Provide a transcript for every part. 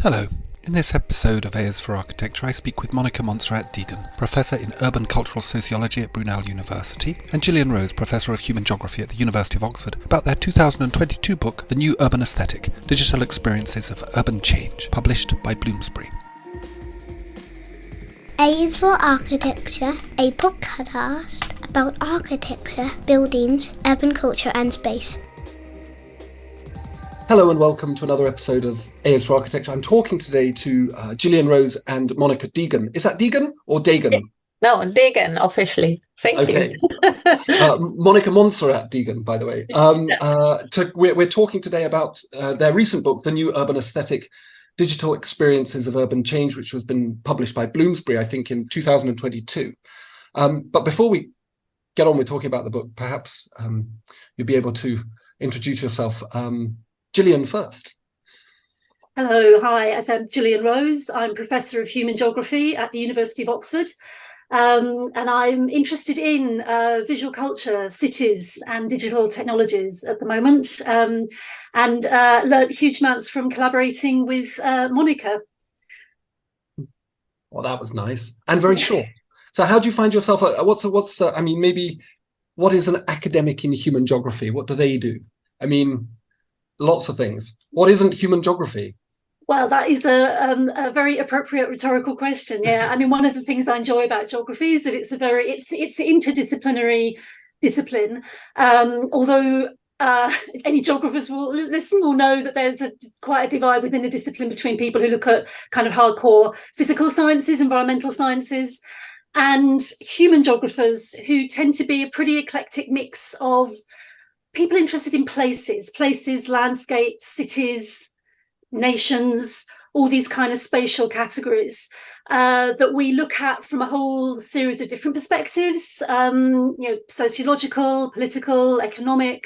Hello. In this episode of AS for Architecture, I speak with Mónica Montserrat Degen, Professor in Urban Cultural Sociology at Brunel University, and Gillian Rose, Professor of Human Geography at the University of Oxford, about their 2022 book, The New Urban Aesthetic: Digital Experiences of Urban Change, published by Bloomsbury. AS for Architecture, a podcast about architecture, buildings, urban culture and space. Hello and welcome to another episode of AS for Architecture. I'm talking today to Gillian Rose and Mónica Degen. Is that Degen or Degen? No, Degen officially. Thank you. Mónica Montserrat Degen, by the way. We're talking today about their recent book, The New Urban Aesthetic: Digital Experiences of Urban Change, which has been published by Bloomsbury, I think, in 2022. But before we get on with talking about the book, perhaps you'll be able to introduce yourself. Gillian first. Hello, hi. I'm Gillian Rose. I'm Professor of Human Geography at the University of Oxford. And I'm interested in visual culture, cities and digital technologies at the moment, and learned huge amounts from collaborating with Mónica. Well, that was nice and very short. So how do you find yourself? What is an academic in human geography? What do they do? I mean, lots of things. What isn't human geography? Well, that is a very appropriate rhetorical question. Yeah, I mean, one of the things I enjoy about geography is that it's the interdisciplinary discipline. Although if any geographers will know that there's quite a divide within a discipline between people who look at kind of hardcore physical sciences, environmental sciences, and human geographers, who tend to be a pretty eclectic mix of people interested in places, landscapes, cities, nations, all these kind of spatial categories that we look at from a whole series of different perspectives, sociological, political, economic,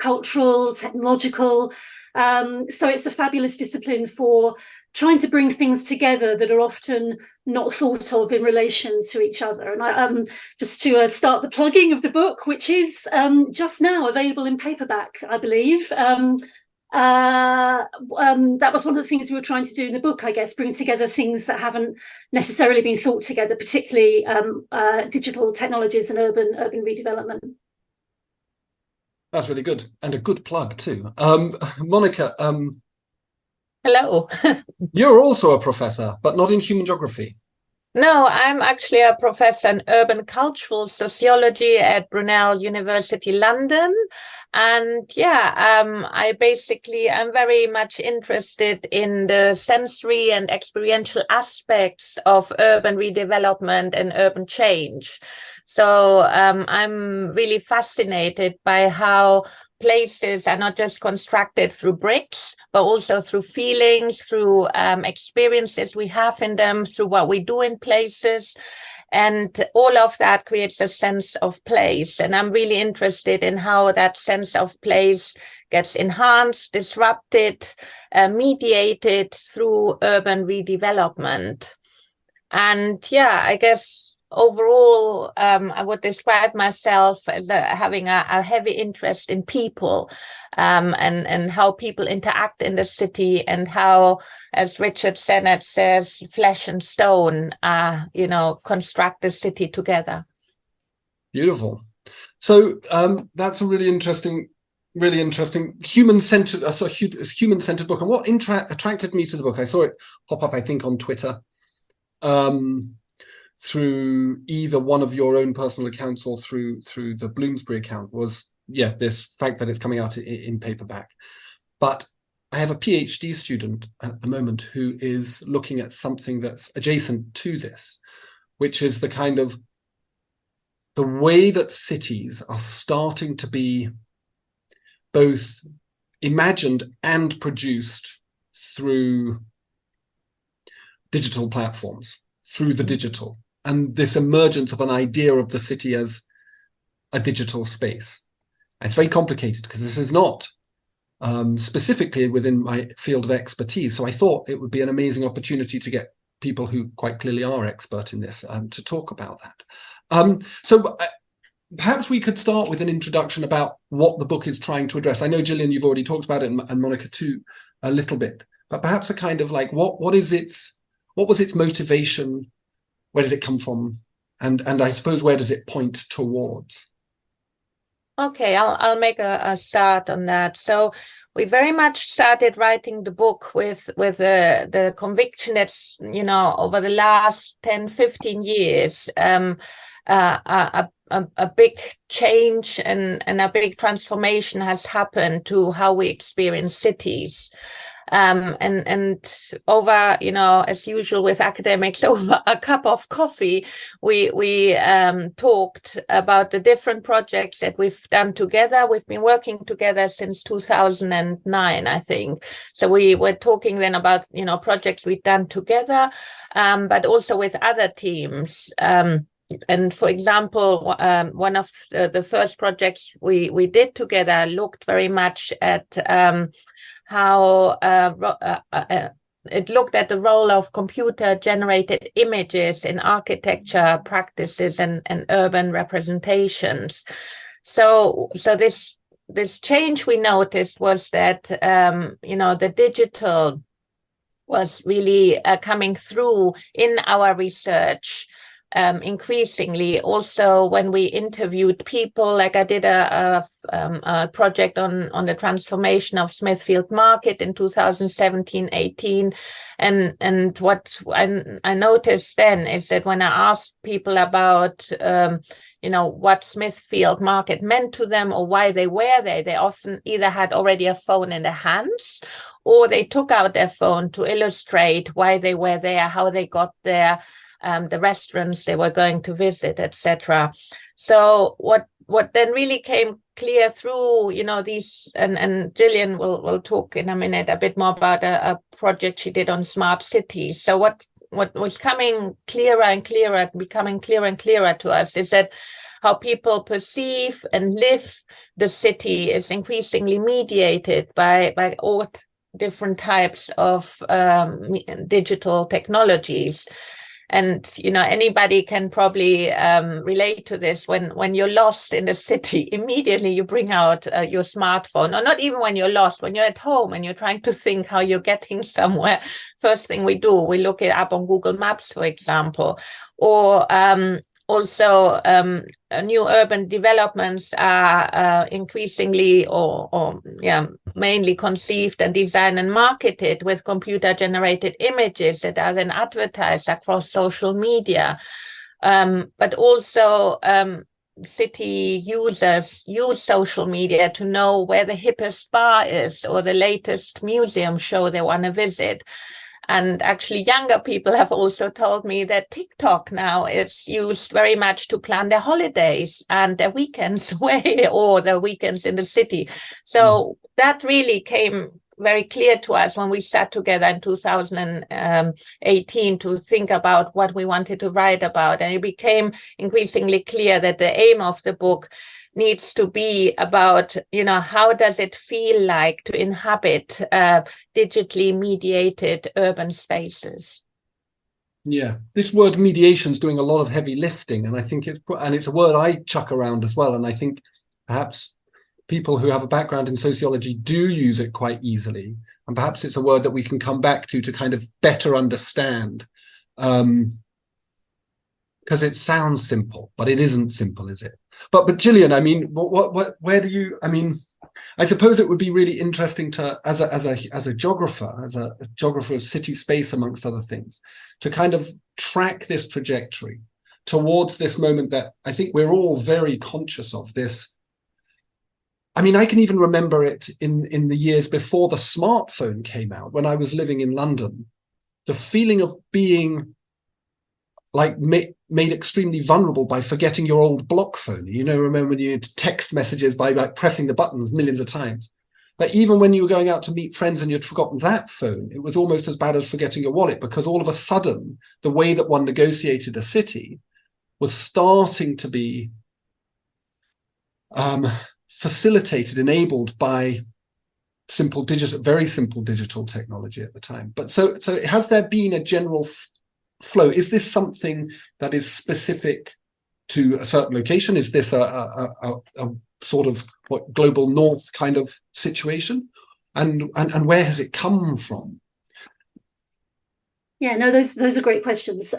cultural, technological. So it's a fabulous discipline for trying to bring things together that are often not thought of in relation to each other. And I, just to start the plugging of the book, which is just now available in paperback, I believe. That was one of the things we were trying to do in the book, I guess, bring together things that haven't necessarily been thought together, particularly digital technologies and urban redevelopment. That's really good, and a good plug too. Mónica, Hello. you're also a professor, but not in human geography. No, I'm actually a professor in urban cultural sociology at Brunel University, London. And I'm very much interested in the sensory and experiential aspects of urban redevelopment and urban change. So I'm really fascinated by how places are not just constructed through bricks, but also through feelings, through experiences we have in them, through what we do in places. And all of that creates a sense of place. And I'm really interested in how that sense of place gets enhanced, disrupted, mediated through urban redevelopment. And I guess overall, I would describe myself as having a heavy interest in people and how people interact in the city, and how, as Richard Sennett says, flesh and stone, construct the city together. Beautiful. So that's a really interesting human-centered book. And what attracted me to the book, I saw it pop up, I think, on Twitter, through either one of your own personal accounts or through the Bloomsbury account, was this fact that it's coming out in paperback. But I have a PhD student at the moment who is looking at something that's adjacent to this, which is the kind of the way that cities are starting to be both imagined and produced through digital platforms, through the digital, and this emergence of an idea of the city as a digital space. And it's very complicated because this is not specifically within my field of expertise. So I thought it would be an amazing opportunity to get people who quite clearly are expert in this to talk about that. So perhaps we could start with an introduction about what the book is trying to address. I know, Gillian, you've already talked about it, and Mónica too, a little bit. but perhaps a kind of like, what was its motivation? Where does it come from? And I suppose, where does it point towards? Okay, I'll make a start on that. So we very much started writing the book with the conviction that, you know, over the last 10, 15 years, a big change and a big transformation has happened to how we experience cities. And over, you know, as usual with academics, over a cup of coffee, we talked about the different projects that we've done together. We've been working together since 2009, I think. So we were talking then about, you know, projects we've done together, but also with other teams. And for example, one of the first projects we did together looked very much at how it looked at the role of computer-generated images in architecture practices and urban representations. So this change we noticed was that you know, the digital was really coming through in our research. Increasingly, also when we interviewed people, like I did a project on the transformation of Smithfield Market in 2017-18, and what I noticed then is that when I asked people about you know, what Smithfield Market meant to them or why they were there, they often either had already a phone in their hands, or they took out their phone to illustrate why they were there, how they got there, the restaurants they were going to visit, etc. So what then really came clear through, you know, these, and Gillian will talk in a minute a bit more about a project she did on smart cities. So what was coming clearer and clearer, becoming clearer and clearer to us, is that how people perceive and live the city is increasingly mediated by all different types of digital technologies. And, you know, anybody can probably relate to this. When you're lost in the city, immediately you bring out your smartphone, or not even when you're lost, when you're at home and you're trying to think how you're getting somewhere. First thing we do, we look it up on Google Maps, for example. Or also new urban developments are increasingly or mainly conceived and designed and marketed with computer-generated images that are then advertised across social media. But also city users use social media to know where the hippest bar is or the latest museum show they want to visit. And actually, younger people have also told me that TikTok now is used very much to plan their holidays and their weekends away or their weekends in the city. So that really came very clear to us when we sat together in 2018 to think about what we wanted to write about. And it became increasingly clear that the aim of the book needs to be about, you know, how does it feel like to inhabit digitally mediated urban spaces? Yeah, this word mediation is doing a lot of heavy lifting, and I think it's a word I chuck around as well. And I think perhaps people who have a background in sociology do use it quite easily, and perhaps it's a word that we can come back to kind of better understand. Because it sounds simple, but it isn't simple, is it? But Gillian, I mean, where do you? I mean, I suppose it would be really interesting to, as a geographer of city space, amongst other things, to kind of track this trajectory towards this moment that I think we're all very conscious of. This, I mean, I can even remember it in the years before the smartphone came out, when I was living in London, the feeling of being like made extremely vulnerable by forgetting your old block phone. You know, remember when you had text messages by like pressing the buttons millions of times? But even when you were going out to meet friends and you'd forgotten that phone, it was almost as bad as forgetting your wallet, because all of a sudden, the way that one negotiated a city was starting to be facilitated, enabled by very simple digital technology at the time. But so has there been a general flow? Is this something that is specific to a certain location? Is this a sort of global north kind of situation? And where has it come from? Yeah, no, those are great questions.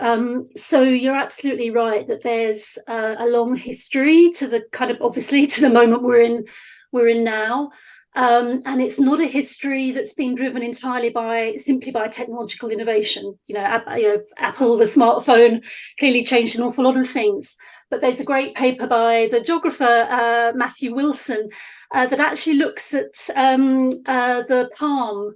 So you're absolutely right that there's a long history to the kind of, obviously, to the moment we're in now. And it's not a history that's been driven entirely simply by technological innovation. Apple, the smartphone, clearly changed an awful lot of things. But there's a great paper by the geographer Matthew Wilson that actually looks at the Palm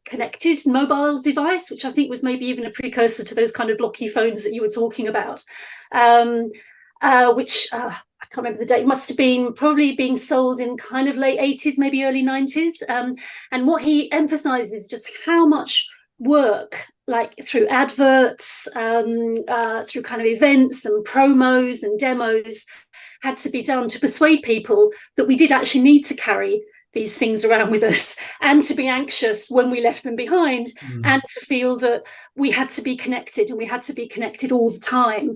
connected mobile device, which I think was maybe even a precursor to those kind of blocky phones that you were talking about, which I can't remember the date, must have been probably being sold in kind of late 80s, maybe early 90s. And what he emphasizes just how much work, like through adverts, through kind of events and promos and demos, had to be done to persuade people that we did actually need to carry these things around with us, and to be anxious when we left them behind, and to feel that we had to be connected, and we had to be connected all the time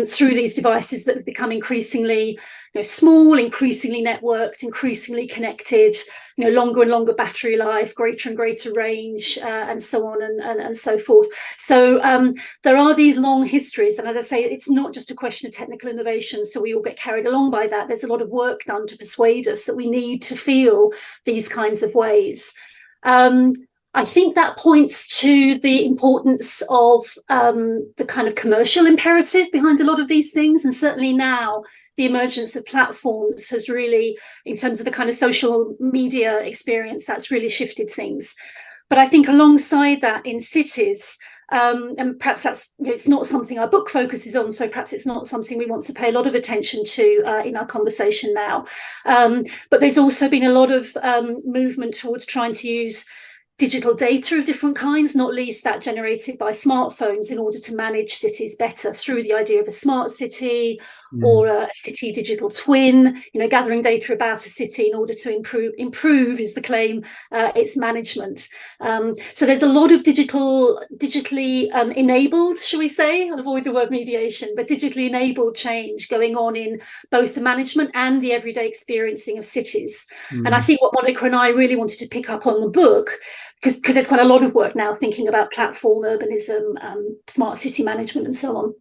through these devices that have become increasingly small, increasingly networked, increasingly connected, longer and longer battery life, greater and greater range, and so on and so forth. So there are these long histories, and as I say, it's not just a question of technical innovation, so we all get carried along by that. There's a lot of work done to persuade us that we need to feel these kinds of ways. I think that points to the importance of the kind of commercial imperative behind a lot of these things. And certainly now, the emergence of platforms has really, in terms of the kind of social media experience, that's really shifted things. But I think alongside that, in cities, and perhaps that's it's not something our book focuses on, so perhaps it's not something we want to pay a lot of attention to in our conversation now. But there's also been a lot of movement towards trying to use digital data of different kinds, not least that generated by smartphones, in order to manage cities better through the idea of a smart city or a city digital twin, gathering data about a city in order to improve is the claim, its management. So there's a lot of digitally enabled, shall we say, I'll avoid the word mediation, but digitally enabled change going on in both the management and the everyday experiencing of cities. And I think what Mónica and I really wanted to pick up on the book, because there's quite a lot of work now thinking about platform urbanism, smart city management and so on.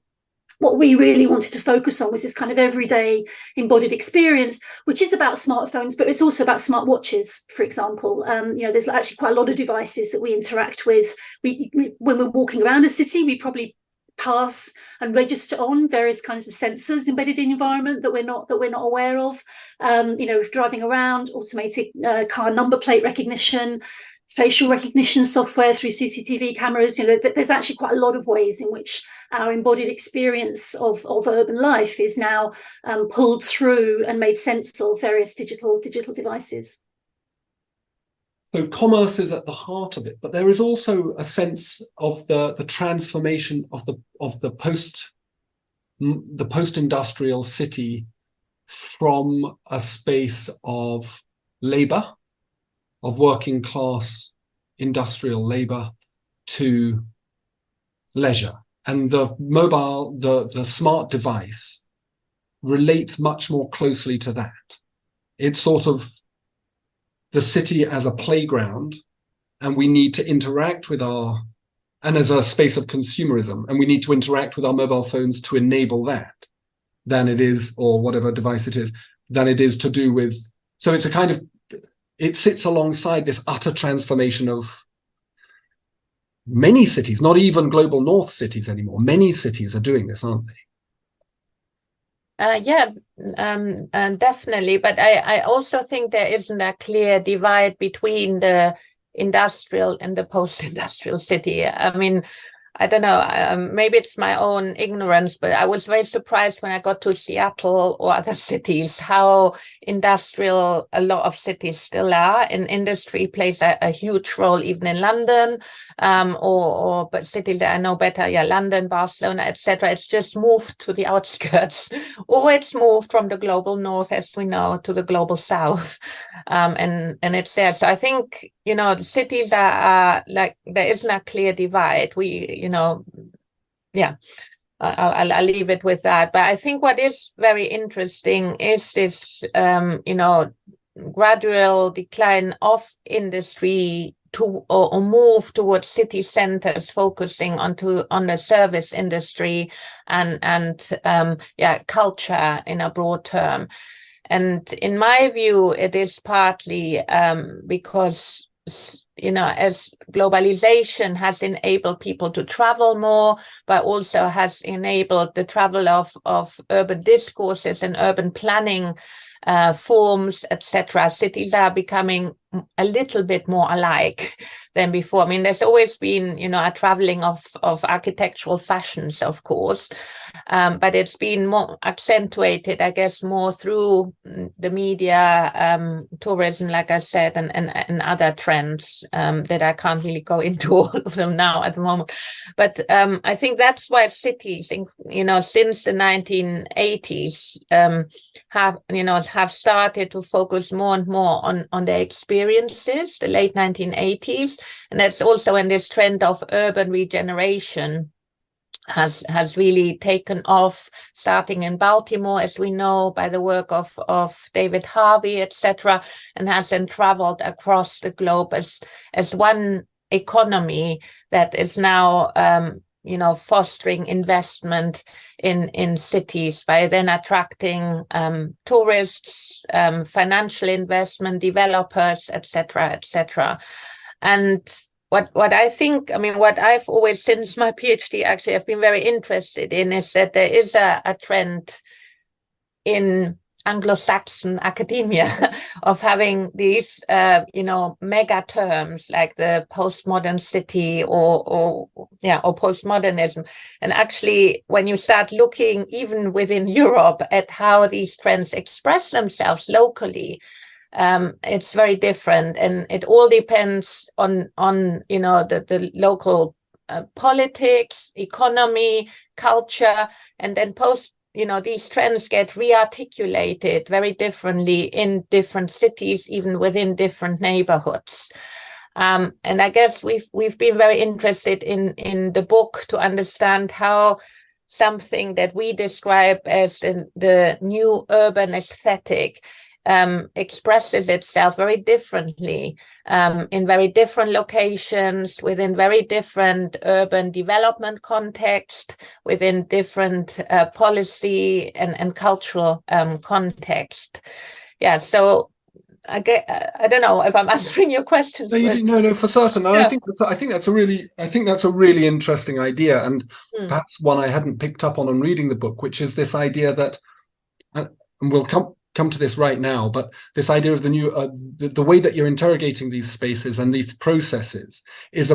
What we really wanted to focus on was this kind of everyday embodied experience, which is about smartphones, but it's also about smartwatches, for example. There's actually quite a lot of devices that we interact with. When we're walking around a city, we probably pass and register on various kinds of sensors embedded in the environment that we're not aware of. Driving around, automated car number plate recognition, facial recognition software through CCTV cameras. There's actually quite a lot of ways in which our embodied experience of urban life is now pulled through and made sense of various digital devices. So commerce is at the heart of it, but there is also a sense of the transformation of the post-industrial city from a space of labor, of working class industrial labor, to leisure. And the smart device relates much more closely to that. It's sort of the city as a playground, and we need to interact with and as a space of consumerism, and we need to interact with our mobile phones to enable that, than it is, or whatever device it is, than it is to do with. So it's a kind of, it sits alongside this utter transformation of many cities, not even global north cities anymore. Many cities are doing this, aren't they? Definitely. But I also think there isn't a clear divide between the industrial and the post-industrial city. I mean, I don't know, maybe it's my own ignorance, but I was very surprised when I got to Seattle or other cities, how industrial a lot of cities still are. And industry plays a huge role, even in London, but cities that I know better, London, Barcelona, etc. It's just moved to the outskirts, or it's moved from the global north, as we know, to the global south. And it's there. So I think, the cities are like, there isn't a clear divide. I'll leave it with that. But I think what is very interesting is this, gradual decline of industry to or move towards city centers, focusing on the service industry and culture in a broad term. And in my view, it is partly because, as globalization has enabled people to travel more, but also has enabled the travel of urban discourses and urban planning forms, etc. Cities are becoming a little bit more alike than before. I mean, there's always been, a traveling of architectural fashions, of course, but it's been more accentuated, I guess, more through the media, tourism, like I said, and other trends that I can't really go into all of them now at the moment. But I think that's why cities, since the 1980s, have started to focus more and more on their experiences, the late 1980s. And that's also when this trend of urban regeneration has really taken off, starting in Baltimore, as we know, by the work of David Harvey, etc., and has then traveled across the globe as one economy that is now fostering investment in cities by then attracting tourists, financial investment, developers, etc., etc. And what I think, what I've always, since my PhD, actually, I've been very interested in is that there is a trend in Anglo-Saxon academia of having these, mega terms like the postmodern city or postmodernism. And actually, when you start looking even within Europe at how these trends express themselves locally, it's very different, and it all depends on the local politics, economy, culture, and then these trends get re-articulated very differently in different cities, even within different neighborhoods. And I guess we've been very interested in the book to understand how something that we describe as the new urban aesthetic expresses itself very differently in very different locations, within very different urban development context, within different policy and cultural context. Yeah, so I don't know if I'm answering your questions. No, for certain. And yeah. I think that's a really interesting idea, and perhaps one I hadn't picked up on reading the book, which is this idea that, and we'll come to this right now, but this idea of the new, the way that you're interrogating these spaces and these processes is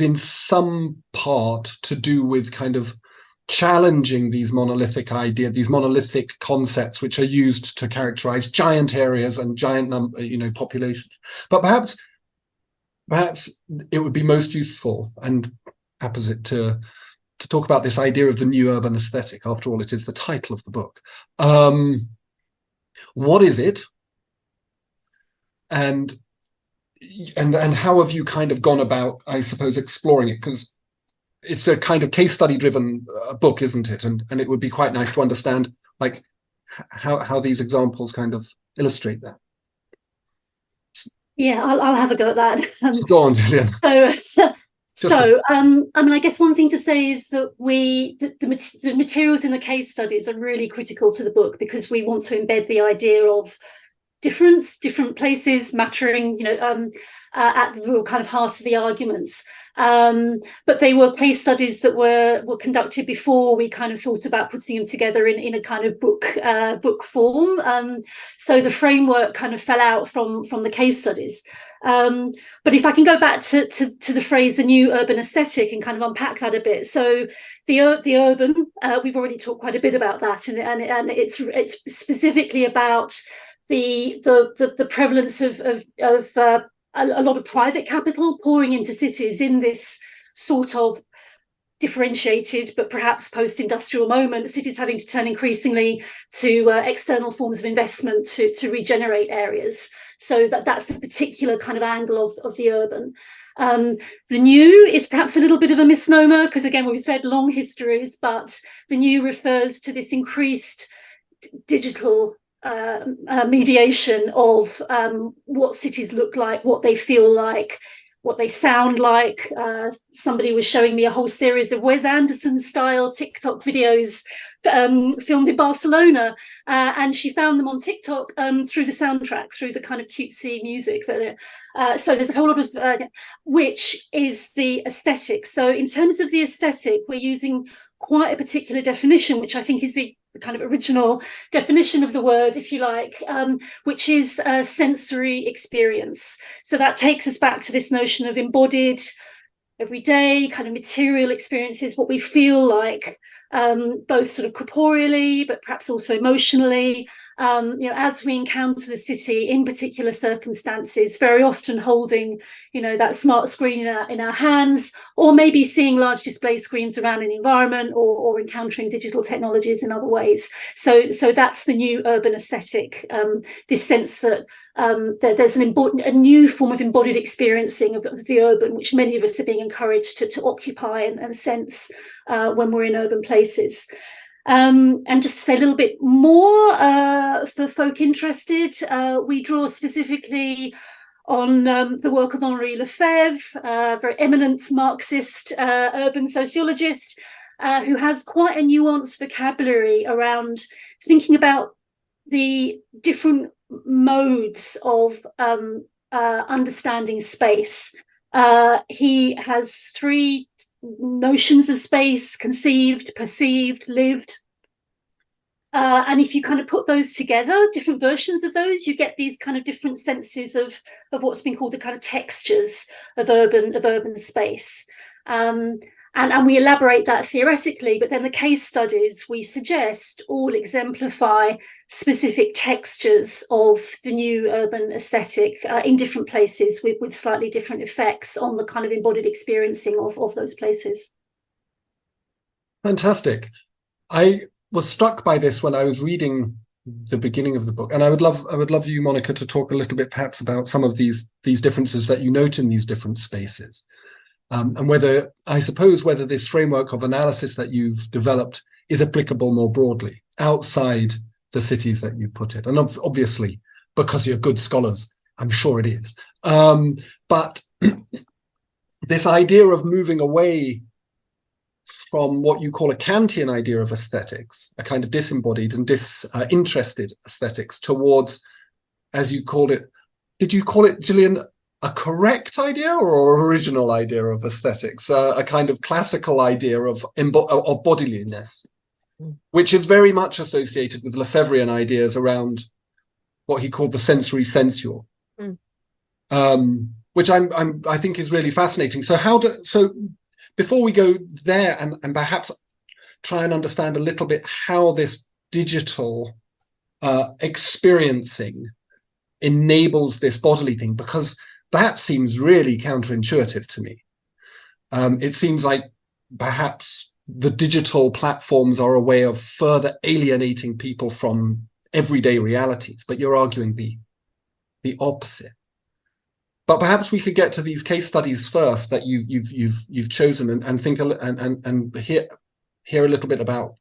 in some part to do with kind of challenging these monolithic concepts which are used to characterize giant areas and giant populations. But perhaps it would be most useful and apposite to talk about this idea of the new urban aesthetic. After all, it is the title of the book. What is it, and how have you kind of gone about, I suppose, exploring it? Because it's a kind of case study driven book, isn't it? And it would be quite nice to understand like how these examples kind of illustrate that. Yeah, I'll have a go at that. Go on, Gillian. I guess one thing to say is that the materials in the case studies are really critical to the book, because we want to embed the idea of different places mattering, at the real kind of heart of the arguments. But they were case studies that were conducted before we kind of thought about putting them together in a kind of book form. So the framework kind of fell out from the case studies. But if I can go back to the phrase the new urban aesthetic and kind of unpack that a bit. So the urban, we've already talked quite a bit about that, and it's specifically about the prevalence of a lot of private capital pouring into cities in this sort of differentiated but perhaps post-industrial moment, cities having to turn increasingly to external forms of investment to regenerate areas. So that's the particular kind of angle of the urban. The new is perhaps a little bit of a misnomer, because again, we've said long histories, but the new refers to this increased digital mediation of what cities look like, what they feel like, what they sound like. Somebody was showing me a whole series of Wes Anderson style TikTok videos filmed in Barcelona, and she found them on TikTok through the soundtrack, through the kind of cutesy music. So there's a whole lot of, which is the aesthetic. So in terms of the aesthetic, we're using quite a particular definition, which I think is the kind of original definition of the word, if you like, which is sensory experience. So that takes us back to this notion of embodied, everyday kind of material experiences, what we feel like, both sort of corporeally, but perhaps also emotionally, as we encounter the city in particular circumstances, very often holding, that smart screen in our hands, or maybe seeing large display screens around an environment, or encountering digital technologies in other ways. So that's the new urban aesthetic, this sense that there's a new form of embodied experiencing of the urban, which many of us are being encouraged to occupy and sense when we're in urban places. And just to say a little bit more for folk interested, we draw specifically on the work of Henri Lefebvre, a very eminent Marxist urban sociologist, who has quite a nuanced vocabulary around thinking about the different modes of understanding space. He has 3 notions of space: conceived, perceived, lived. And if you kind of put those together, different versions of those, you get these kind of different senses of what's been called the kind of textures of urban space. And we elaborate that theoretically, but then the case studies we suggest all exemplify specific textures of the new urban aesthetic in different places with slightly different effects on the kind of embodied experiencing of those places. Fantastic. I was struck by this when I was reading the beginning of the book, and I would love you, Monica, to talk a little bit perhaps about some of these differences that you note in these different spaces. And whether this framework of analysis that you've developed is applicable more broadly outside the cities that you put it. And obviously, because you're good scholars, I'm sure it is. But this idea of moving away from what you call a Kantian idea of aesthetics, a kind of disembodied and disinterested aesthetics, towards, as you called it, did you call it, Gillian, a correct idea or original idea of aesthetics, a kind of classical idea of bodiliness, which is very much associated with Lefebvrean ideas around what he called the sensory sensual, which I think is really fascinating. So before we go there and perhaps try and understand a little bit how this digital experiencing enables this bodily thing, because that seems really counterintuitive to me. It seems like perhaps the digital platforms are a way of further alienating people from everyday realities, but you're arguing the opposite. But perhaps we could get to these case studies first that you've chosen and think and hear a little bit about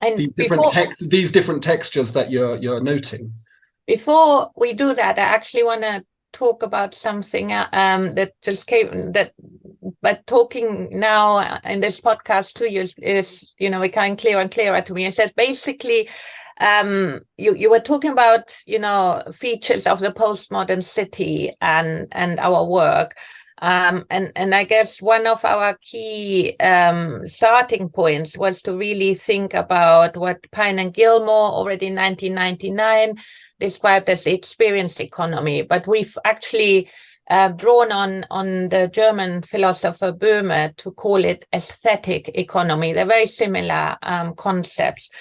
these different textures that you're noting. Before we do that, I actually want to talk about something that just came, but talking now in this podcast to you is becoming clearer and clearer to me. It says basically, you were talking about features of the postmodern city and our work, and I guess one of our key starting points was to really think about what Pine and Gilmore already in 1999 described as the experience economy, but we've actually drawn on the German philosopher Böhme to call it aesthetic economy. They're very similar concepts,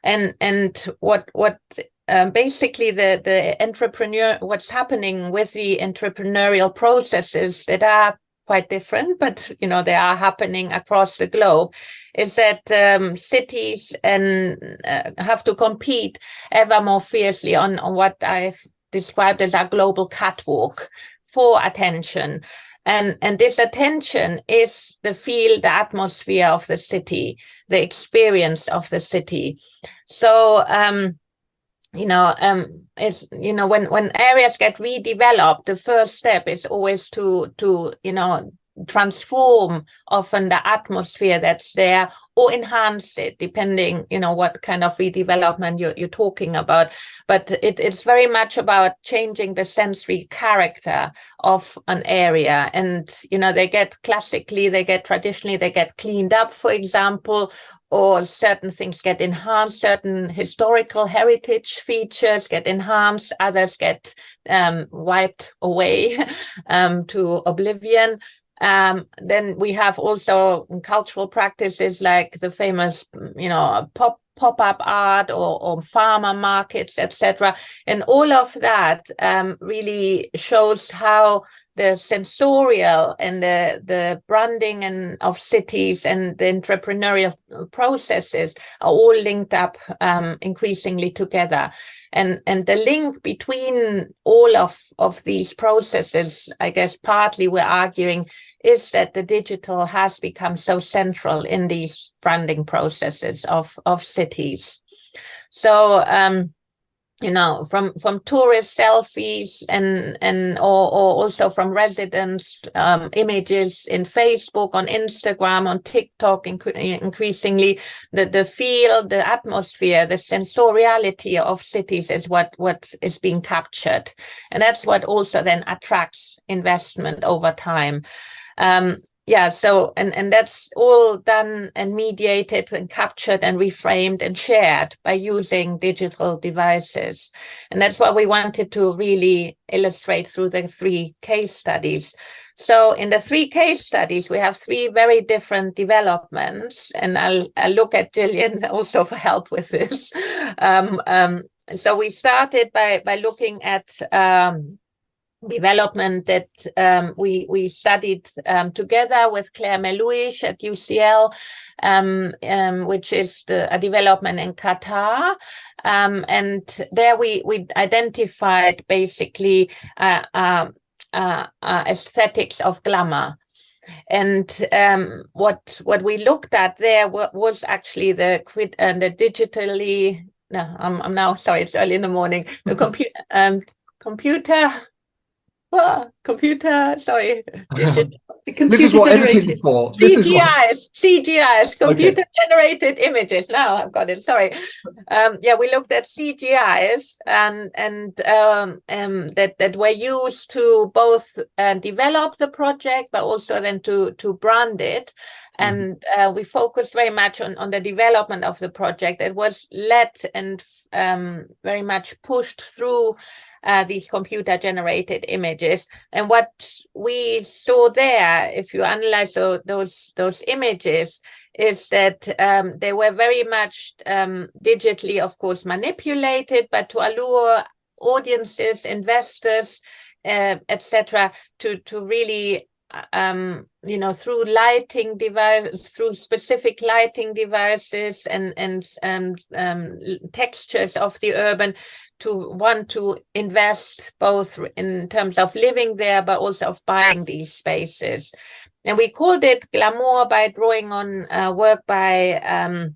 and what basically the entrepreneur, what's happening with the entrepreneurial processes that are quite different, but they are happening across the globe, is that cities have to compete ever more fiercely on what I've described as our global catwalk for attention. And this attention is the feel, the atmosphere of the city, the experience of the city. So it's, when areas get redeveloped, the first step is always to transform often the atmosphere that's there, or enhance it, depending, what kind of redevelopment you're talking about. But it's very much about changing the sensory character of an area. And, they get traditionally, they get cleaned up, for example, or certain things get enhanced, certain historical heritage features get enhanced, others get wiped away to oblivion. Then we have also cultural practices like the famous, pop-up art or farmer markets, etc. And all of that really shows how the sensorial and the branding and of cities and the entrepreneurial processes are all linked up increasingly together. And the link between all of these processes, I guess partly we're arguing, is that the digital has become so central in these branding processes of cities. So from tourist selfies and also from residents, images in Facebook, on Instagram, on TikTok, increasingly the feel, the atmosphere, the sensoriality of cities is what is being captured, and that's what also then attracts investment over time. So and that's all done and mediated and captured and reframed and shared by using digital devices. And that's what we wanted to really illustrate through the 3 case studies. So in the 3 case studies, we have 3 very different developments, and I'll look at Gillian also for help with this. So we started by looking at development that we studied together with Claire Melouish at UCL, which is a development in Qatar. And there we identified basically aesthetics of glamour. And what we looked at there was actually the digitally. No, I'm now sorry. It's early in the morning. The sorry. This is what editing is for. CGIs, computer-generated images. Now I've got it. Sorry. We looked at CGIs and that were used to both develop the project, but also then to brand it. And we focused very much on the development of the project. It was led and very much pushed through these computer-generated images. And what we saw there, if you analyze those images, is that they were very much digitally, of course, manipulated, but to allure audiences, investors, etc., to really through lighting through specific lighting devices and textures of the urban, to want to invest both in terms of living there, but also of buying these spaces. And we called it glamour by drawing on work by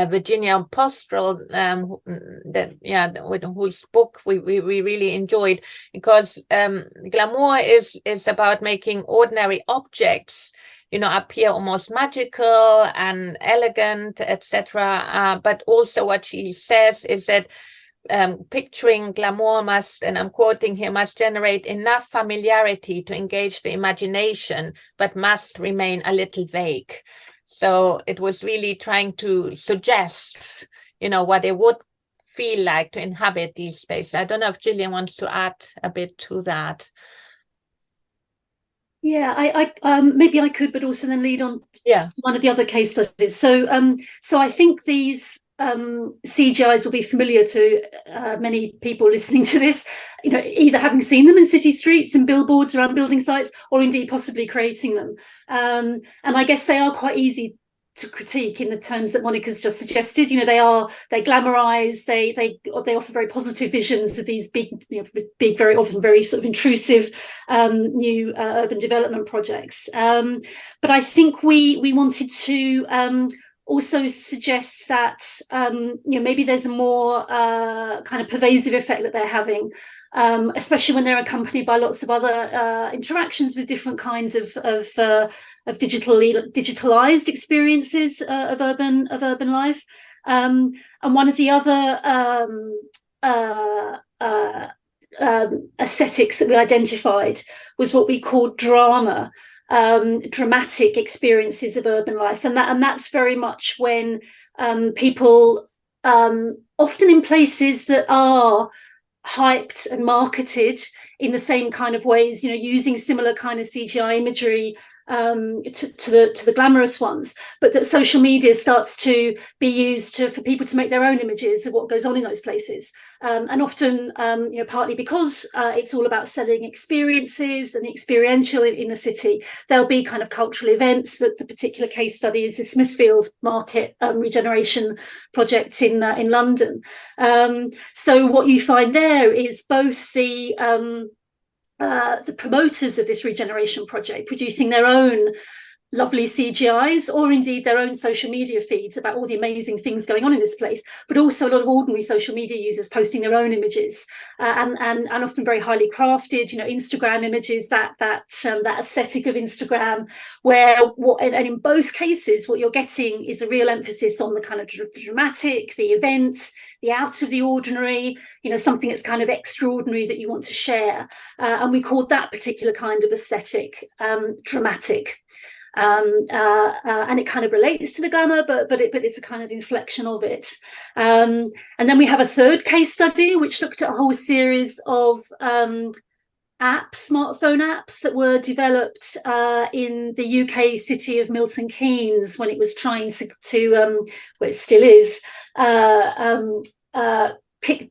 Virginia Postrel, with whose book we really enjoyed, because glamour is about making ordinary objects appear almost magical and elegant, etc. But also what she says is that picturing glamour must, and I'm quoting here, must generate enough familiarity to engage the imagination, but must remain a little vague. So it was really trying to suggest, what it would feel like to inhabit these spaces. I don't know if Gillian wants to add a bit to that. Yeah, I maybe I could, but also then lead on to one of the other case studies. So I think these CGIs will be familiar to many people listening to this, either having seen them in city streets and billboards around building sites, or indeed possibly creating them. And I guess they are quite easy to critique in the terms that Monica's just suggested. They glamorize, they offer very positive visions of these big, very often very sort of intrusive new urban development projects. But I think we wanted to also suggests that maybe there's a more kind of pervasive effect that they're having, especially when they're accompanied by lots of other interactions with different kinds of digitalized experiences of urban life. And one of the other aesthetics that we identified was what we called drama. Dramatic experiences of urban life, and that's very much when people, often in places that are hyped and marketed in the same kind of ways, using similar kind of CGI imagery to the glamorous ones, but that social media starts to be used for people to make their own images of what goes on in those places, and often partly because it's all about selling experiences and the experiential in the city. There'll be kind of cultural events. That the particular case study is the Smithfield Market regeneration project in London. So what you find there is both the promoters of this regeneration project producing their own lovely CGIs, or indeed their own social media feeds about all the amazing things going on in this place, but also a lot of ordinary social media users posting their own images, and often very highly crafted, Instagram images, that aesthetic of Instagram, and in both cases, what you're getting is a real emphasis on the kind of dramatic, the event, the out of the ordinary, something that's kind of extraordinary that you want to share. And we called that particular kind of aesthetic dramatic. And it kind of relates to the glamour, but it's a kind of inflection of it. And then we have a third case study which looked at a whole series of smartphone apps that were developed in the UK city of Milton Keynes when it was trying to well, it still is,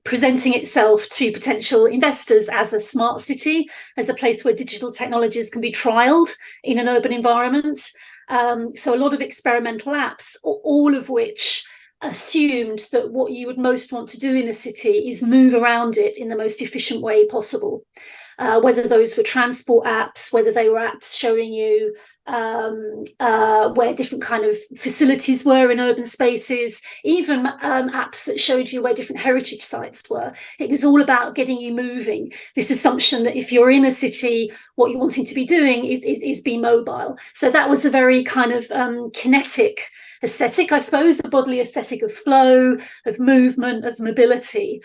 presenting itself to potential investors as a smart city, as a place where digital technologies can be trialed in an urban environment. So a lot of experimental apps, all of which assumed that what you would most want to do in a city is move around it in the most efficient way possible. Whether those were transport apps, whether they were apps showing you where different kind of facilities were in urban spaces, even apps that showed you where different heritage sites were. It was all about getting you moving. This assumption that if you're in a city, what you're wanting to be doing is be mobile. So that was a very kind of kinetic aesthetic, I suppose, the bodily aesthetic of flow, of movement, of mobility,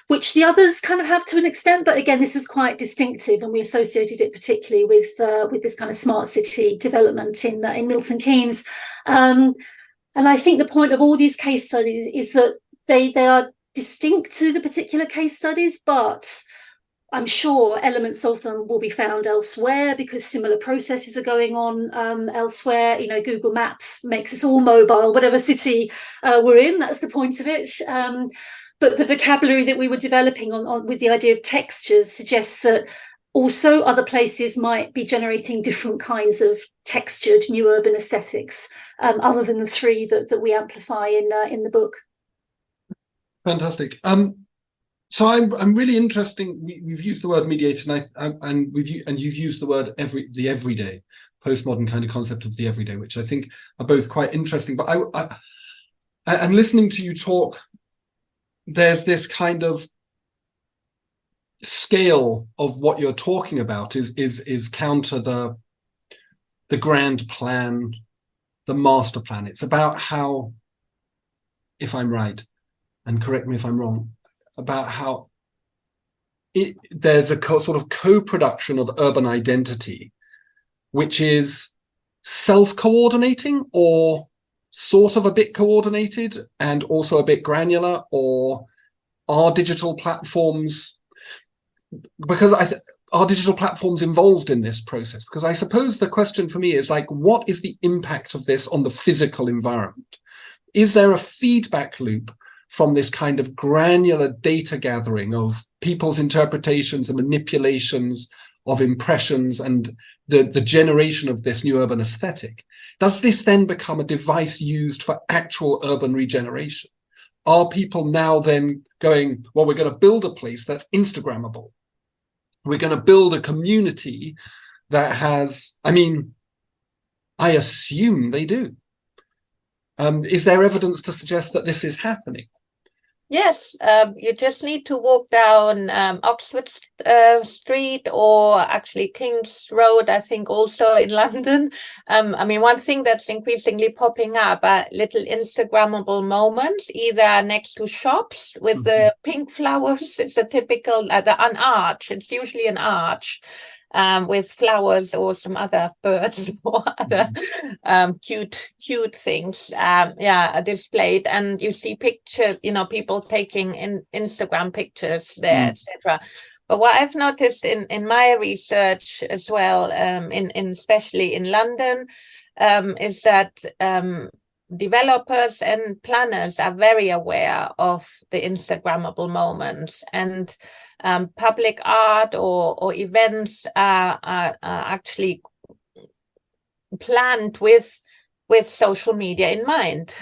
which the others kind of have to an extent. But again, this was quite distinctive, and we associated it particularly with this kind of smart city development in Milton Keynes. And I think the point of all these case studies is that they are distinct to the particular case studies, but I'm sure elements of them will be found elsewhere because similar processes are going on elsewhere. Google Maps makes us all mobile, whatever city we're in. That's the point of it. But the vocabulary that we were developing on with the idea of textures suggests that also other places might be generating different kinds of textured new urban aesthetics, other than the three that we amplify in the book. Fantastic. So I'm really interested. We've used the word mediated, and you've used the word the everyday, postmodern kind of concept of the everyday, which I think are both quite interesting. But and listening to you talk, there's this kind of scale of what you're talking about is counter the grand plan, the master plan. It's about how, if I'm right, and correct me if I'm wrong, about how there's a sort of co-production of urban identity, which is self-coordinating or sort of a bit coordinated and also a bit granular, or are digital platforms, because are digital platforms involved in this process? Because I suppose the question for me is like, what is the impact of this on the physical environment? Is there a feedback loop from this kind of granular data gathering of people's interpretations and manipulations of impressions and the generation of this new urban aesthetic? Does this then become a device used for actual urban regeneration? Are people now then going, well, we're going to build a place that's Instagrammable. We're going to build a community that has, I assume they do. Is there evidence to suggest that this is happening? Yes, you just need to walk down Oxford Street, or actually King's Road, I think, also in London. I mean, one thing that's increasingly popping up are little Instagrammable moments, either next to shops with the pink flowers. It's a typical, an arch. It's usually an arch. With flowers or some other birds or other cute things, displayed, and you see pictures, people taking in Instagram pictures there, etc. But what I've noticed in my research as well, in especially in London, is that developers and planners are very aware of the Instagrammable moments, and public art or events are actually planned with social media in mind.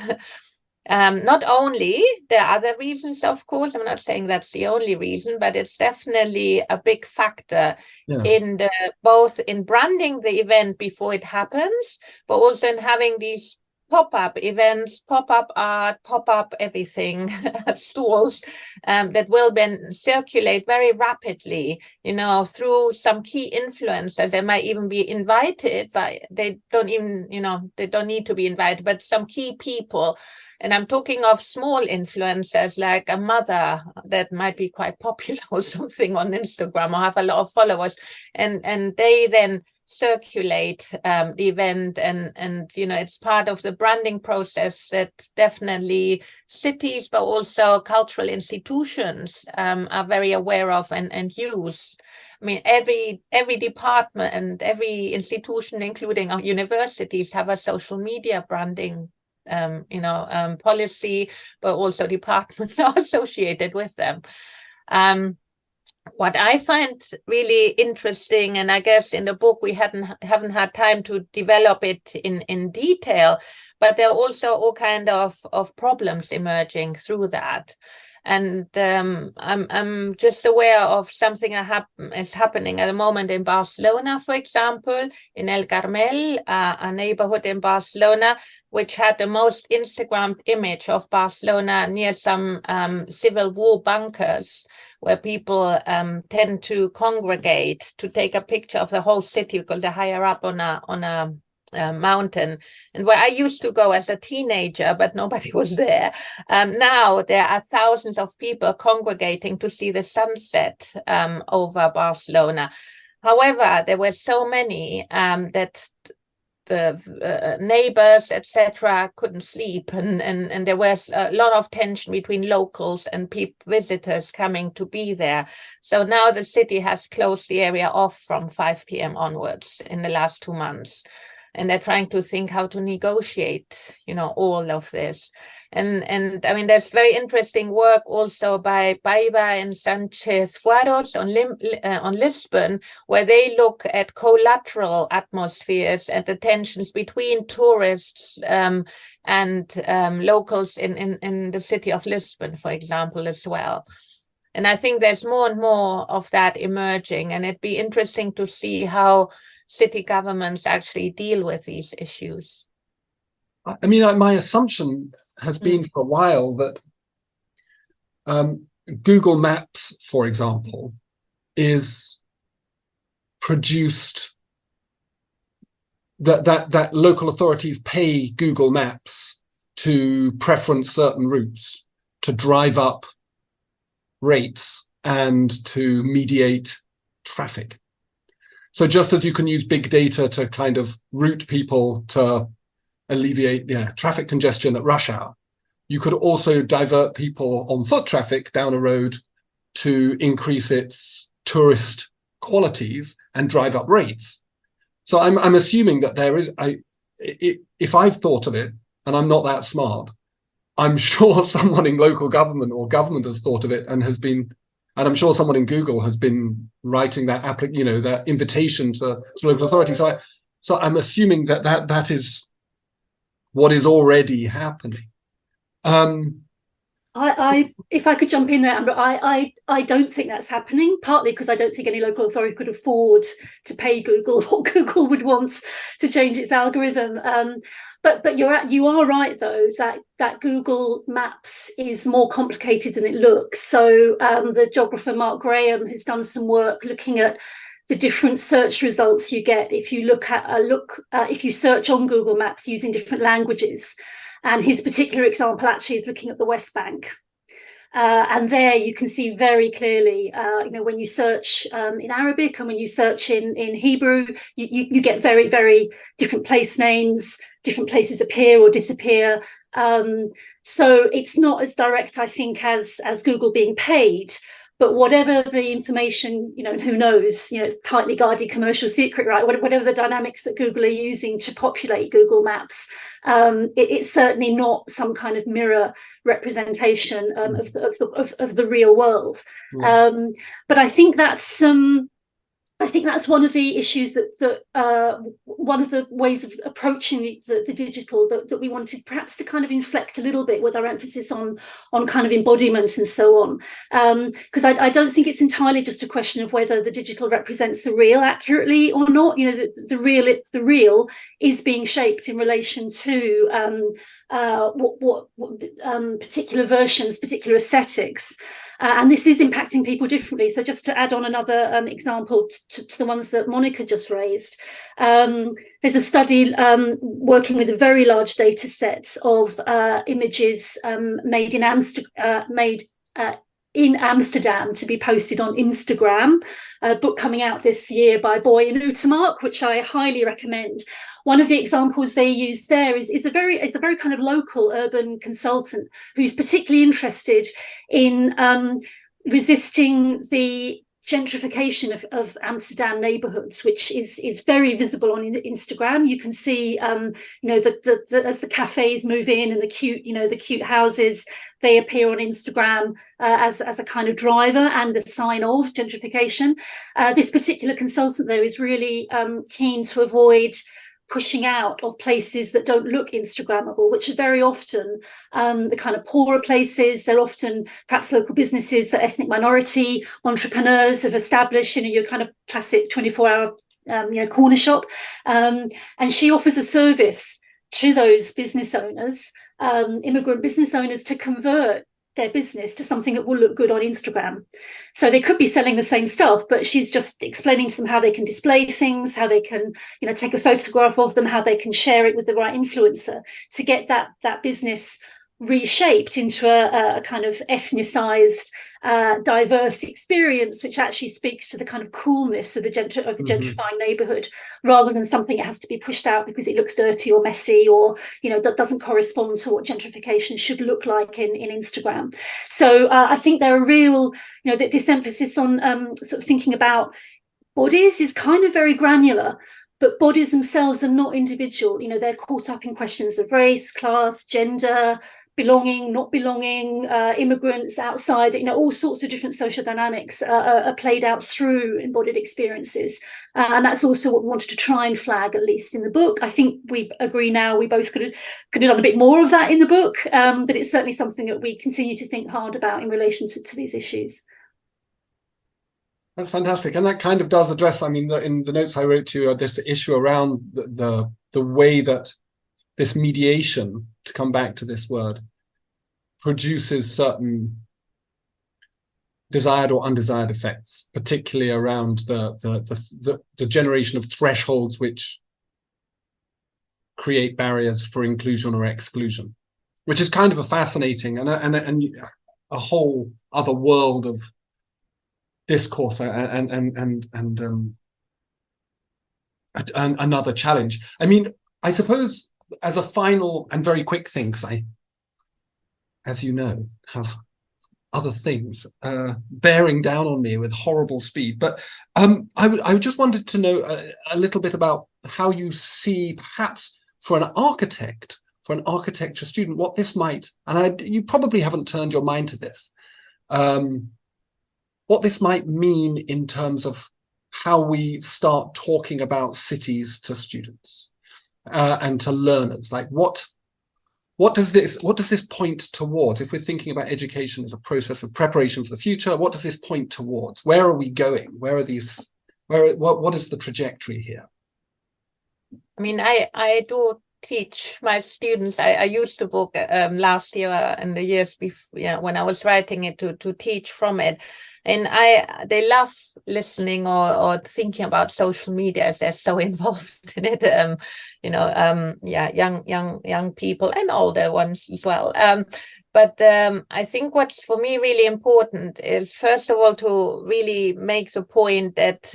Not only, there are other reasons, of course, I'm not saying that's the only reason, but it's definitely a big factor in both in branding the event before it happens, but also in having these pop-up events, pop-up art, pop-up everything stalls that will then circulate very rapidly, through some key influencers. They might even be invited, but they don't even, they don't need to be invited, but some key people. And I'm talking of small influencers, like a mother that might be quite popular or something on Instagram, or have a lot of followers, and they then circulate the event, and it's part of the branding process that definitely cities, but also cultural institutions are very aware of and use. I mean, every department and every institution, including our universities, have a social media branding policy, but also departments are associated with them. What I find really interesting, and I guess in the book we haven't had time to develop it in detail, but there are also all kind of problems emerging through that. And I'm just aware of something is happening at the moment in Barcelona, for example, in El Carmel, a neighborhood in Barcelona, which had the most Instagrammed image of Barcelona near some Civil War bunkers, where people tend to congregate to take a picture of the whole city, because they're higher up on a mountain, and where I used to go as a teenager, but nobody was there. Now there are thousands of people congregating to see the sunset over Barcelona. However, there were so many that the neighbors, etc., couldn't sleep, and there was a lot of tension between locals and visitors coming to be there. So now the city has closed the area off from 5 p.m. onwards in the last 2 months. And they're trying to think how to negotiate, all of this. And I mean, there's very interesting work also by Paiva and Sanchez Fuaros on Lisbon, where they look at collateral atmospheres and the tensions between tourists and locals in the city of Lisbon, for example, as well. And I think there's more and more of that emerging, and it'd be interesting to see how city governments actually deal with these issues. I mean, my assumption has been for a while that Google Maps, for example, is produced, that local authorities pay Google Maps to preference certain routes, to drive up rates and to mediate traffic. So just as you can use big data to kind of route people to alleviate traffic congestion at rush hour, you could also divert people on foot traffic down a road to increase its tourist qualities and drive up rates. So I'm assuming that there is, if I've thought of it, and I'm not that smart, I'm sure someone in local government or government has thought of it and has been. And I'm sure someone in Google has been writing that that invitation to local authorities. So I'm assuming that is what is already happening. I If I could jump in there, Amber, I don't think that's happening, partly because I don't think any local authority could afford to pay Google what Google would want to change its algorithm. But you are right, though, that Google Maps is more complicated than it looks. So the geographer Mark Graham has done some work looking at the different search results you get if you if you search on Google Maps using different languages. And his particular example actually is looking at the West Bank. And there you can see very clearly, when you search in Arabic and when you search in Hebrew, you get very, very different place names, different places appear or disappear. So it's not as direct, I think, as Google being paid. But whatever the information, and who knows, it's tightly guarded commercial secret, right? Whatever the dynamics that Google are using to populate Google Maps, it's certainly not some kind of mirror representation of the real world. But I think that's one of the issues that one of the ways of approaching the digital that we wanted perhaps to kind of inflect a little bit with our emphasis on kind of embodiment and so on. Because I don't think it's entirely just a question of whether the digital represents the real accurately or not. The real is being shaped in relation to what particular versions, particular aesthetics. And this is impacting people differently. So just to add on another example to the ones that Mónica just raised, there's a study working with a very large data set of images made in Amsterdam to be posted on Instagram, a book coming out this year by Boy and Utermark, which I highly recommend. One of the examples they use there is a very kind of local urban consultant who's particularly interested in resisting the gentrification of Amsterdam neighborhoods, which is very visible on Instagram. You can see, as the cafes move in and the cute houses, they appear on Instagram as a kind of driver and a sign of gentrification. This particular consultant, though, is really keen to avoid pushing out of places that don't look Instagrammable, which are very often the kind of poorer places. They're often perhaps local businesses that ethnic minority entrepreneurs have established, your kind of classic 24-hour corner shop. And she offers a service to those business owners, immigrant business owners, to convert their business to something that will look good on Instagram. So they could be selling the same stuff, but she's just explaining to them how they can display things, how they can, take a photograph of them, how they can share it with the right influencer to get that business reshaped into a kind of ethnicized, diverse experience, which actually speaks to the kind of coolness of the gentrifying neighborhood, rather than something that has to be pushed out because it looks dirty or messy or that doesn't correspond to what gentrification should look like in Instagram. So I think there are real, this emphasis on sort of thinking about bodies is kind of very granular. But bodies themselves are not individual. They're caught up in questions of race, class, gender, belonging, not belonging, immigrants, outside, all sorts of different social dynamics are played out through embodied experiences. And that's also what we wanted to try and flag, at least in the book. I think we agree now we both could have done a bit more of that in the book, but it's certainly something that we continue to think hard about in relation to these issues. That's fantastic, and that kind of does address, in the notes I wrote to you, this issue around the way that this mediation, to come back to this word, produces certain desired or undesired effects, particularly around the generation of thresholds which create barriers for inclusion or exclusion, which is kind of a fascinating and a whole other world of discourse and another challenge. I suppose as a final and very quick thing, because I, as you know, have other things bearing down on me with horrible speed, but I just wanted to know a little bit about how you see, perhaps for an architect, for an architecture student, what this might, and you probably haven't turned your mind to this, what this might mean in terms of how we start talking about cities to students and to learners. Like what what does this point towards? If we're thinking about education as a process of preparation for the future, what does this point towards? Where are we going? What is the trajectory here? I mean, I do teach my students. I used the book last year and the years before, when I was writing it, to teach from it, and they love listening or thinking about social media as they're so involved in it. Young people and older ones as well. But I think what's for me really important is, first of all, to really make the point that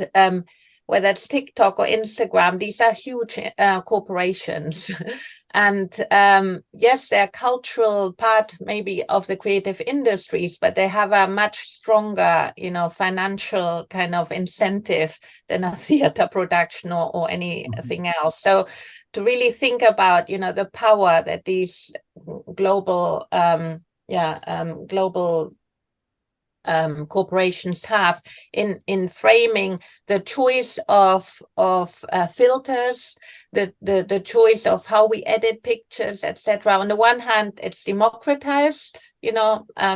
whether it's TikTok or Instagram, these are huge corporations. And yes, they're a cultural part maybe of the creative industries, but they have a much stronger, financial kind of incentive than a theater production or anything else. So to really think about, the power that these global corporations have in framing the choice of filters, the choice of how we edit pictures, etc. On the one hand, it's democratized,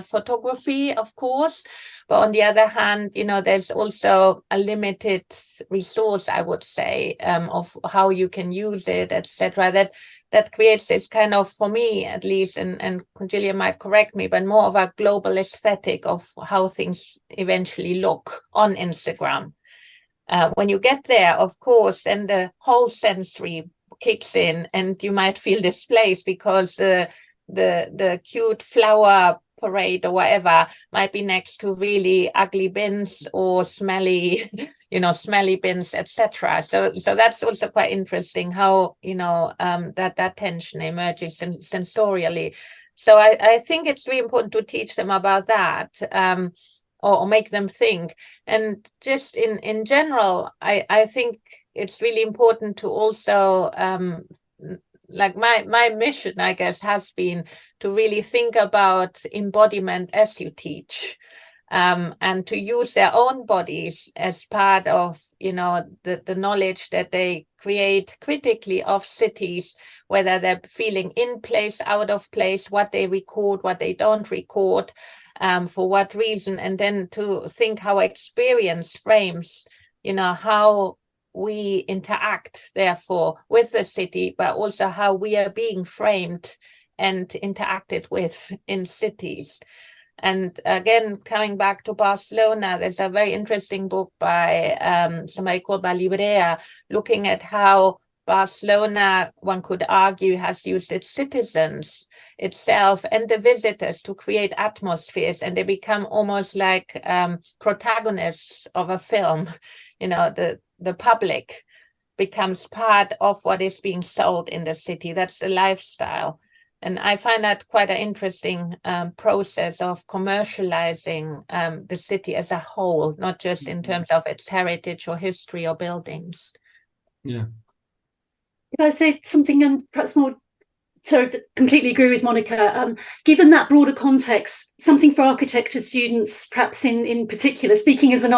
photography, of course, but on the other hand, there's also a limited resource, I would say, of how you can use it, etc. That creates this kind of, for me at least, and Gillian might correct me, but more of a global aesthetic of how things eventually look on Instagram. When you get there, of course, then the whole sensory kicks in, and you might feel displaced because the cute flower parade or whatever might be next to really ugly bins or smelly bins, etc. So that's also quite interesting how that tension emerges sensorially. So I think it's really important to teach them about that, or make them think. And just in general, I think it's really important to also like my mission, I guess, has been to really think about embodiment as you teach, and to use their own bodies as part of, the knowledge that they create critically of cities, whether they're feeling in place, out of place, what they record, what they don't record, for what reason, and then to think how experience frames, how we interact, therefore, with the city, but also how we are being framed and interacted with in cities. And again, coming back to Barcelona, there's a very interesting book by somebody called Balibrea, looking at how Barcelona, one could argue, has used its citizens itself and the visitors to create atmospheres, and they become almost like protagonists of a film. The public becomes part of what is being sold in the city. That's the lifestyle. And I find that quite an interesting process of commercializing the city as a whole, not just in terms of its heritage or history or buildings. Yeah. If I say something perhaps more, so I completely agree with Mónica. Given that broader context, something for architecture students, perhaps in particular, speaking as a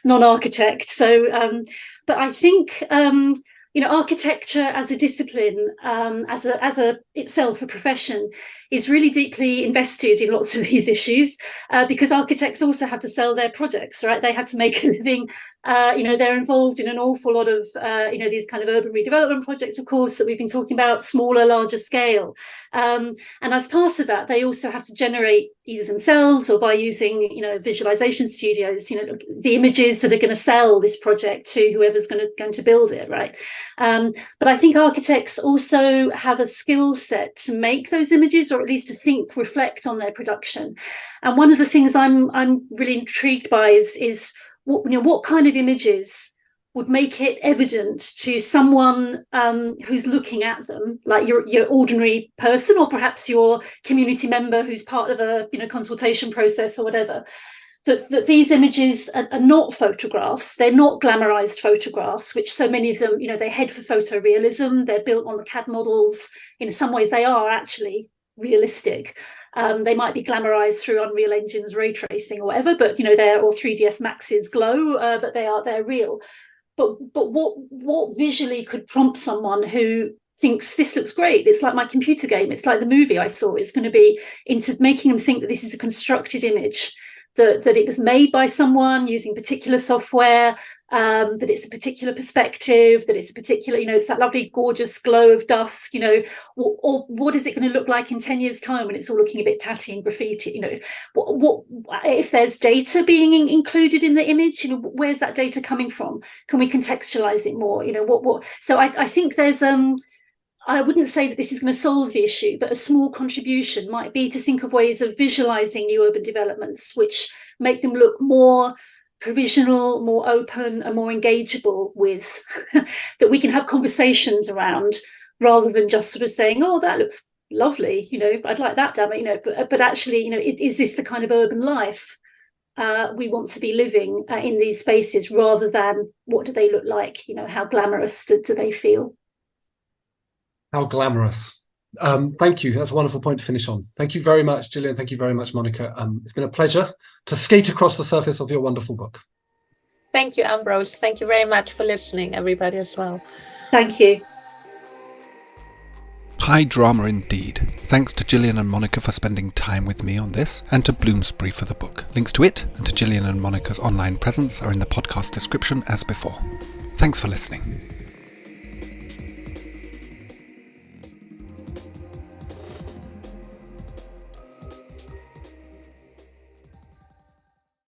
non-architect. So, but I think architecture as a discipline, as a itself a profession, is really deeply invested in lots of these issues, because architects also have to sell their projects, right? They have to make a living. They're involved in an awful lot of these kind of urban redevelopment projects, of course, that we've been talking about, smaller, larger scale. And as part of that, they also have to generate, either themselves or by using visualization studios, the images that are going to sell this project to whoever's going to build it, right? But I think architects also have a skill set to make those images, or at least to reflect on their production. And one of the things I'm really intrigued by is what kind of images would make it evident to someone who's looking at them, like your ordinary person, or perhaps your community member who's part of a consultation process or whatever, that these images are not photographs. They're not glamorized photographs, which so many of them, they head for photorealism. They're built on the CAD models. In some ways, they are actually realistic. They might be glamorized through Unreal Engine's ray tracing or whatever, but they're, or 3ds Max's glow, but they're real. But what visually could prompt someone who thinks this looks great. It's like my computer game. It's like the movie I saw. It's going to be into making them think that this is a constructed image, that it was made by someone using particular software, that it's a particular perspective, that it's a particular, it's that lovely, gorgeous glow of dusk, or what is it going to look like in 10 years' time when it's all looking a bit tatty and graffiti? What if there's data being included in the image? Where's that data coming from? Can we contextualize it more? So I think there's I wouldn't say that this is going to solve the issue, but a small contribution might be to think of ways of visualizing new urban developments, which make them look more provisional, more open, and more engageable with, that we can have conversations around, rather than just sort of saying, oh, that looks lovely, I'd like that, damn it, but actually, is this the kind of urban life we want to be living in these spaces, rather than what do they look like, how glamorous do they feel? How glamorous. Thank you. That's a wonderful point to finish on. Thank you very much, Gillian. Thank you very much, Mónica. It's been a pleasure to skate across the surface of your wonderful book. Thank you, Ambrose. Thank you very much for listening, everybody, as well. Thank you. High drama indeed. Thanks to Gillian and Mónica for spending time with me on this, and to Bloomsbury for the book. Links to it and to Gillian and Monica's online presence are in the podcast description as before. Thanks for listening.